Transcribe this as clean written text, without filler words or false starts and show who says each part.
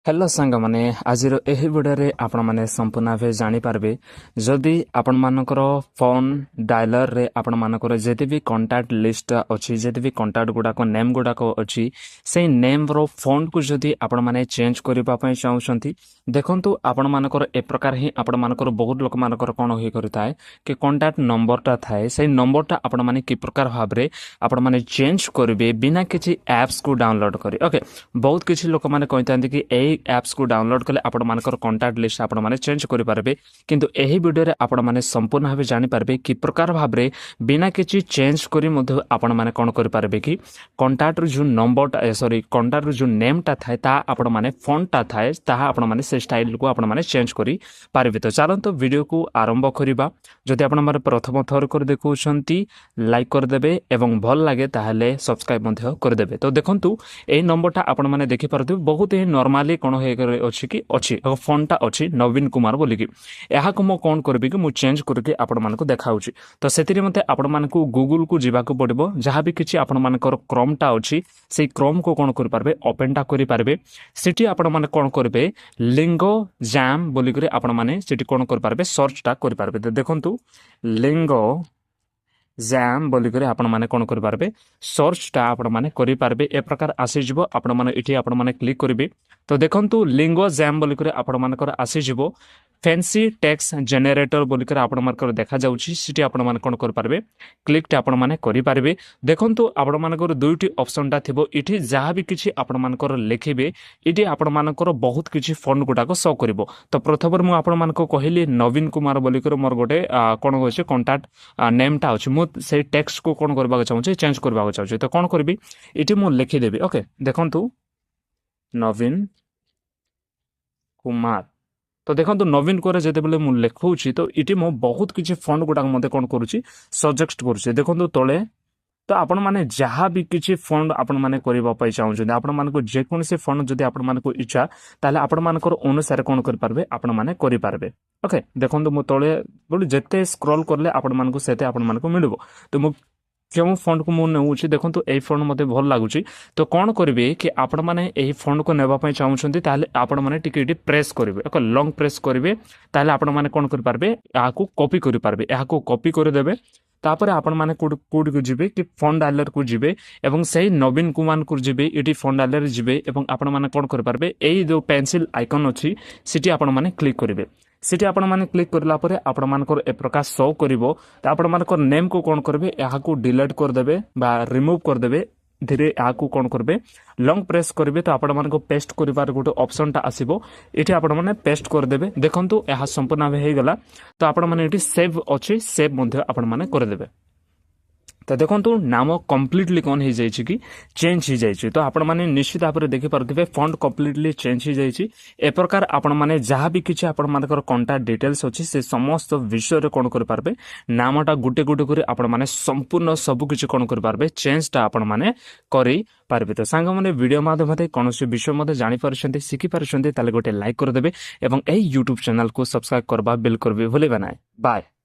Speaker 1: Hello सांग माने आज एही भिडियो आपण माने संपूर्ण भावे जानी पारबे जदि आपण मानकर फोन डायलर रे आपण मानकर जेते भी कांटेक्ट लिस्ट अछि जेते भी कांटेक्ट गुडा को नेम गुडा को अछि से नेम रो फॉन्ट को जदि आपण माने चेंज करिबा पय चाहउछंती देखंतु आपण मानकर ए प्रकार ही आपण मानकर बहुत लोक मानकर कोन होई करताय कि कांटेक्ट नंबर ता थाए से नंबर ता आपण माने की प्रकार भाबरे आपण माने चेंज करबे बिना किछि एप्स को डाउनलोड करी ओके बहुत किछि लोक माने कहतांती कि ए एप्स को डाउनलोड कले आपण मानकर कांटेक्ट लिस्ट आपण माने चेंज करि पारबे किंतु एही वीडियो रे आपण माने संपूर्ण भाबे जानि पारबे कि प्रकार भाबरे बिना किछि चेंज करी मध्ये आपण माने कोन करि पारबे कि कांटेक्ट रो जो नंबर सॉरी कांटेक्ट रो जो नेम ता थाए ता आपण माने फोन ता थाए ता आपण माने से स्टाइल को आपण माने चेंज करि पारबे। तो चलंतो वीडियो को आरंभ करिबा जदि आपण माने प्रथम थर कर देखउछंती लाइक कर देबे एवं भल लागे ताहाले सब्सक्राइब मध्ये कर देबे। तो देखंतु ए नंबर ता आपण माने देखि पारथि बहुत ही नॉर्मली कोन हे करे अछि कि अछि फोन ता अछि नवीन कुमार बोली कि एहा को मो कोन करबी कि मु चेंज करके आपण मानको देखाउछि। तो सेतिरे मते आपण मानको गूगल को जिबा को पड़िबो जहा भी किछि आपण मानकर क्रोम ता अछि सेई क्रोम को कोन कर पारबे ओपन ता करि पारबे सिटी आपण माने कोन करबे लिंगो जैम बोली करे आपण माने सिटी कोन कर पारबे सर्च ता करि पारबे। तो देखंतु लिंगो जैम बोली करे आपण माने कोन करि पारबे सर्च ता आपण माने करि पारबे ए प्रकार आसी जिवो आपण माने इठी आपण माने क्लिक करिवे। तो देखंतु लिंगो जैम बोली करे आपण मानकर आसी जिवो फैंसी टेक्स्ट जनरेटर बोली करे आपण मानकर देखा जाउछि सिटी आपण माने कोन कर पारबे क्लिक ता आपण माने करि पारबे। देखंतु आपण मानकर दुईटी ऑप्शन ता थिबो इठी जहा भी किछि आपण मानकर लिखिबे इठी आपण मानकर बहुत किछि फॉन्ट गुटा को शो करिवो। तो प्रथमर मु आपण मानको कहिली नवीन कुमार बोली करे मोर गोटे कोन होइছে कांटेक्ट नेम ता अछि मु से टेक्स्ट को कोन करबा चाहूछि चेंज करबा चाहूछि। तो कोन करबी इठी मु लिखि देबी ओके देखंतु नवीन कुमार। तो देखो नवीन को जेते बेले मु लिखुछि तो इटी मो बहुत किछि फॉन्ट गुडा मते कोन करूछि सजेस्ट करूछि देखो तळे। तो आपण माने जहा भी किछि फॉन्ट आपण माने करबा पय चाहउछन आपण माने को जे कोन से फॉन्ट जदि आपण माने को इच्छा ताले आपण माने को अनुसार कोन कर पारबे आपण माने करि पारबे ओके। देखो मु तळे बोली जते स्क्रॉल करले आपण माने को सेते आपण माने को मिलबो। तो मु क्यों फॉन्ट को मुझे देखो तो यही फॉन्ट मते भल लगुच। तो कौन करेंगे कि आपण मैंने यही फॉन्ट को नेबापी चाहते आपण मैंने टिके प्रेस करेंगे एक लंग प्रेस करेंगे ताले आपण मैंने कौन करेंगे यहाँ कॉपी करेंगे यहाँ कॉपी करदेवे तापर आपण माने कोड को जिबे कि फॉन्ट डायलर को जिबे एवं सही नवीन कुमार को जिबे इटी फॉन्ट डायलर जिबे एवं आपण माने कोन कर पारबे एई जो पेंसिल आइकन अछि सिटी आपण माने क्लिक करिवे सिटी आपण माने क्लिक करला परे आपण मानकर ए प्रकार शो करिवो। त आपण मानकर नेम को कोन करबे यहाँ को डिलीट कर देबे बा रिमूव कर देबे धीरे यहाँ को कोन करबे लॉन्ग प्रेस करिवे तो आपण मानको पेस्ट करिवार गोटे ऑप्शन ता आसीबो एठी आपण माने पेस्ट कर देबे। देखंतु यहाँ संपूर्ण हे गेला तो आपण माने एठी सेव अछि सेव मध्ये आपण माने कर देबे। तो देखो नाम कम्प्लीटली कौन हो जाए कि चेंज हो जाए। तो आपण मैंने निश्चित भाव में देखिपे फॉन्ट कम्प्लीटली चेंज हो जाए ए प्रकार आपण मैंने जहाँ भी किसी आपण मानकर कांटेक्ट डिटेल्स अच्छी से समस्त विषय कौन करेंगे नामटा गोटे गोटे कर आपण मैंने संपूर्ण सबकिछ कौन करेंगे चेंजटा आपण मैंने करेंगे। तो सांग मैंने वीडियो माध्यम कौन विषय जानीपारे शिखिपारे गोटे लाइक करदे और यूट्यूब चैनल को सब्सक्राइब करवा बिल्कुल भी भूलें ना। बाय।